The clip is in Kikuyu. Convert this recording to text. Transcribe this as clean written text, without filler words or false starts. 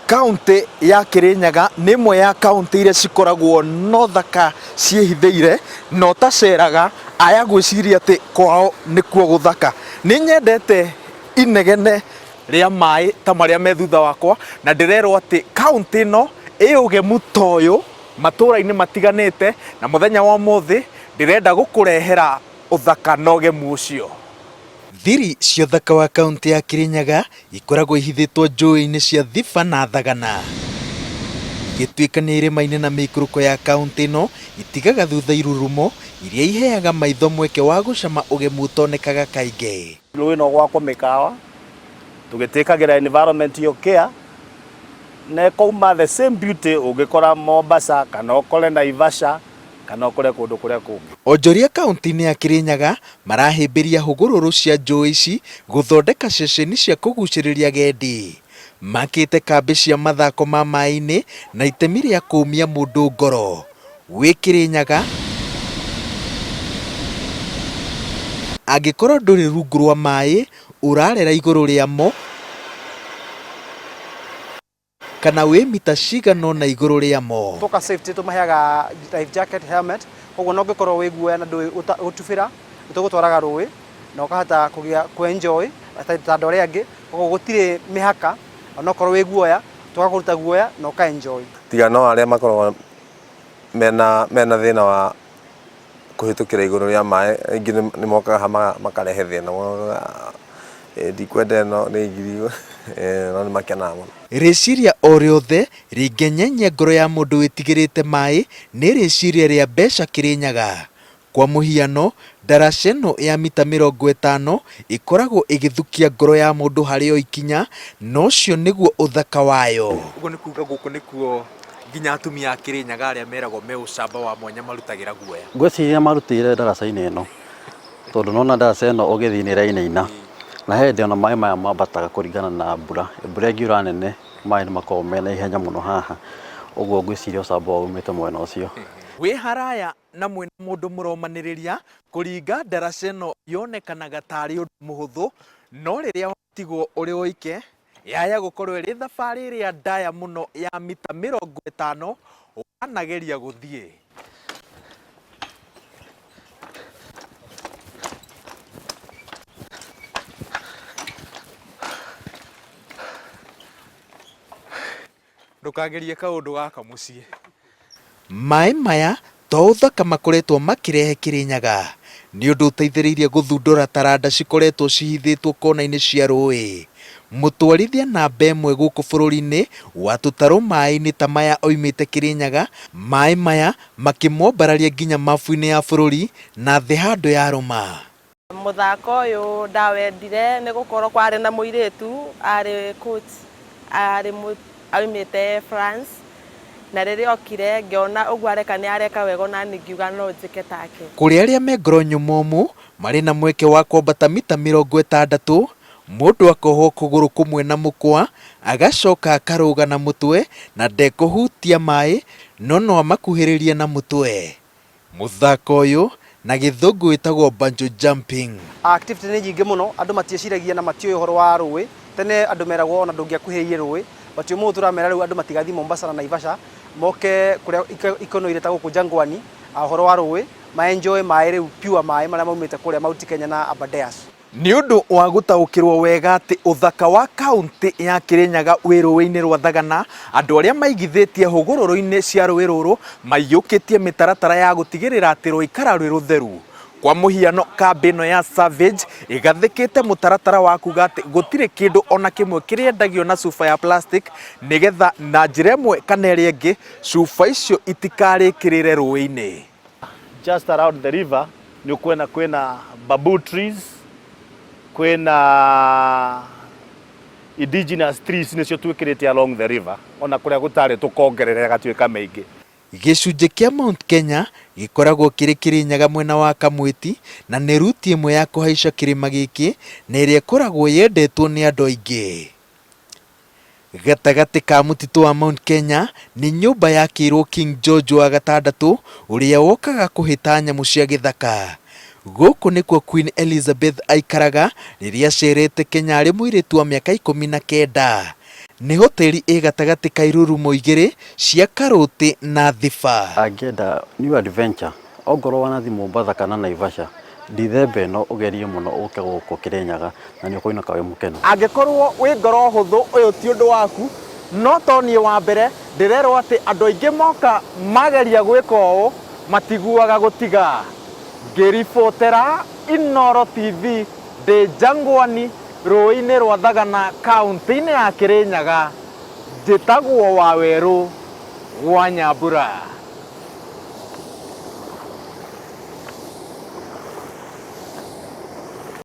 Kaunti ya Kirinyaga nĩ imwe ya kaunti iria cikoragwo na Uthaka ciĩhithĩire no taceraga aya gwĩciria atĩ kwao nĩkuo gũthaka. Nĩ nyendete inegene rĩa maĩ ta marĩa me thutha wakwa na ndĩrerwo atĩ kaunti ĩno ĩ ũgemu ta ũyũ matũra-inĩ matiganĩte, na mũthenya wa ũmũthĩ ndĩrenda gũkũrehera ũthaka na ũgemu ũcio. Thiri cia ũthaka wa kaunti ya Kirinyaga ikoragwo ihithĩtwo njũĩ-inĩ cia Thiba na Thagana. Igĩtuĩka nĩ irĩma-inĩ na mĩikũrũko ya kaunti ĩno itigaga thutha irurumo iria iheaga maitho mweke wa gũcama ũgemu ũtonekaga kaingĩ. Rũĩ no gwakwo mĩkawa tũgĩtĩkagĩra environment yo care na ĩkauma the same beauty ũngĩkora Mombasa kana ũkore Naivasha kana ũkore kũndũ kũrĩa kũngĩ. Onjoria kaunti-inĩ ya Kirinyaga marahĩmbĩria hũgũrũrũ cia njũĩ ici gũthondeka ceceni cia kũgucĩrĩria agendi. Makĩte kambĩ cia mathako ma maĩ-inĩ na itemi rĩa kũmia mũndũ ngoro. Wĩ Kirinyaga angĩkorwo ndũrĩ rungu rwa maĩ ũrarera igũrũ rĩamo kana wĩ mita cigana na igũrũ rĩamo. Toka safety tũmaheaga life jacket, helmet, koguo no ngĩkorwo wĩ guoya na ndũĩ gũtubĩra nĩtũgũtwaraga rũĩ na ũkahota kũ-enjoy ta andũ arĩa angĩ, koguo gũtirĩ mĩhaka onokorwo wĩ guoya tũgakũruta guoya na ũka-enjoy. Tiga no arĩa makoragwo mena thĩna wa kũhĩtũkĩra igũrũ rĩa maĩ, aingĩ nĩ mokaga makarehe thĩna ndikwenda ĩno nĩ ngiri no nĩ makenaga mũno. Rĩciria o rĩothe rĩngĩnyenyia ngoro ya mũndũ wĩtigĩrĩte maĩ nĩ rĩciria rĩa mbeca Kirinyaga. Kwa mũhiano, ndaraca ĩno ya mita 50 ĩkoragwo ĩgĩthukia ngoro ya mũndũ harĩ o ikinya, no ũcio nĩguo ũthaka wayo. Ũguo nĩ kuuga gũkũ nĩkuo nginya atumia a Kirinyaga arĩa meragwo me ũcamba wa mwanya marutagĩra guoya. Ngwĩciria marutĩire ndaraca-inĩ ĩno tondũ nona ndaraca ĩno ũgĩthiĩ nĩ ĩrainaina na hĩndĩ ona maĩ maya mambataga kũringana na mbura ĩngiura nene maĩ nĩ makoragwo mena ihenya mũno haha, ũguo ngwĩciria ũcamba umĩte mwena ũcio. Wĩ haraya na mwena mũndũ mũromanĩrĩria kũringa ndaraca ĩno yonekanaga tarĩ ũndũ mũhũthũ, no rĩrĩa watigwo ũrĩ oike yaya gũkorwo ĩrĩ thabarĩ ĩrĩa ndaya mũno ya mita 50 wanageria gũthiĩ. Ndũkagerie kaũndũ gaka mũciĩ. Maĩ maya to ũthaka makoretwo makĩrehe Kirinyaga nĩ ũndũ ũteithĩrĩirie gũthundũra taranda cikoretwo cihithĩtwo kona-inĩ cia rũĩ. Mũtwarithia namba ĩmwe gũkũ bũrũri-inĩ wa tũtarũ maĩ-inĩ ta maya oimĩte Kirinyaga, maĩ maya makĩmombararia nginya mabu-inĩ ya bũrũri na thĩ handũ ya rũma. Mũthako ũyũ ndawendire nĩ gũkorwo kwarĩ na mũirĩtu arĩ coach aumĩte France, na rĩrĩa okire ngĩona ũguo areka nĩ areka wega na ngiuga no njĩke take. Kũrĩ arĩa me ngoro nyũmũmũ marĩ na mweke wa kwambata mita 60, mũndũ akohwo kũgũrũ kũmwe na mũkwa agacoka akarũga na mũtwe na ndekũhutia maĩ no amakuhĩrĩrie na mũtwe. Mũthako ũyũ na gĩthũngũ wĩtagwo bungee jumping. Activity nĩ nyingĩ mũno, andũ matieciragia na matiũĩ ũhoro wa rũĩ. Tene andũ meragwo ona ndũngĩakuhĩrĩirie rũĩ, but ũmũthĩ tũramera rĩu andũ matigathiĩ Mombasa na Naivasha, moke kũrĩa ikeno irĩtagwo gũkũ Jangwani, ũhoro wa rũĩ, ma-enjoy maĩ rĩu pure maĩ marĩa maumĩte kũrĩa Mount Kenya na Aberdares. Nĩ ũndũ wa gũtaũkĩrwo wega atĩ ũthaka wa kaunti ya Kirinyaga wĩ rũĩ-inĩ rwa Thagana, andũ arĩa maigithĩtie hũgũrũrũ-inĩ cia rũĩ rũrũ maiyũkĩtie mĩtaratara ya gũtigĩrĩra atĩ rũikara rwĩ rũtheru. Kwa mũhiano kambĩ ĩno ya Savage ĩgathĩkĩte mũtaratara wa kuga atĩ gũtirĩ kĩndũ ona kĩmwe kĩrĩendagio na cuba ya plastic, nĩgetha na njĩra ĩmwe kana ĩrĩa ĩngĩ cuba icio itikarĩkĩrĩre rũĩ-inĩ. Just around the river nĩ ũkuona kwĩna bamboo trees, kwĩna indigenous trees nĩcio twĩkĩrĩte along the river, ona kũrĩa gũtarĩ tũkongerera gatuĩka maingĩ. Gĩcunjĩ kĩa Mount Kenya gĩkoragwo kĩrĩ Kirinyaga mwena wa Kamwĩti na nĩ ruti ĩmwe ya kũhaica kĩrĩma gĩkĩ na ĩrĩa ĩkoragwo yendetwo nĩ andũ aingĩ. Gatagatĩ ka mũtitũ wa Mount Kenya nĩ nyũmba yakĩirwo King George wa gatandatũ ũrĩa wokaga kũhĩta nyamũ cia gĩthaka. Gũkũ nĩkuo Queen Elizabeth aikaraga rĩrĩa acerete Kenya arĩ mũirĩtu wa mĩaka 19. nĩ hoteli ĩ gatagatĩ ka irurumo igĩrĩ cia Karũti na Thiba. Angĩenda new adventure ongorwo wanathi Mombasa kana Naivasha ndithemba ĩno ũgerie mũno ũke gũkũ Kirinyaga na nĩ ũkũinũka wĩ mũkenu. Angĩkorwo wĩ ngoro hũthũ ũyũ ti ũndũ waku, no toniĩ wa mbere ndĩrerwo atĩ andũ aingĩ moka mageria gwĩka ũũ matiguaga gũtiga. Ngĩribotera Inoro TV ndĩ Jangwani rũĩ-inĩ rwa Thagana kaunti-inĩ ya Kirinyaga, njĩtagwo Wawerũ wa Nyambura.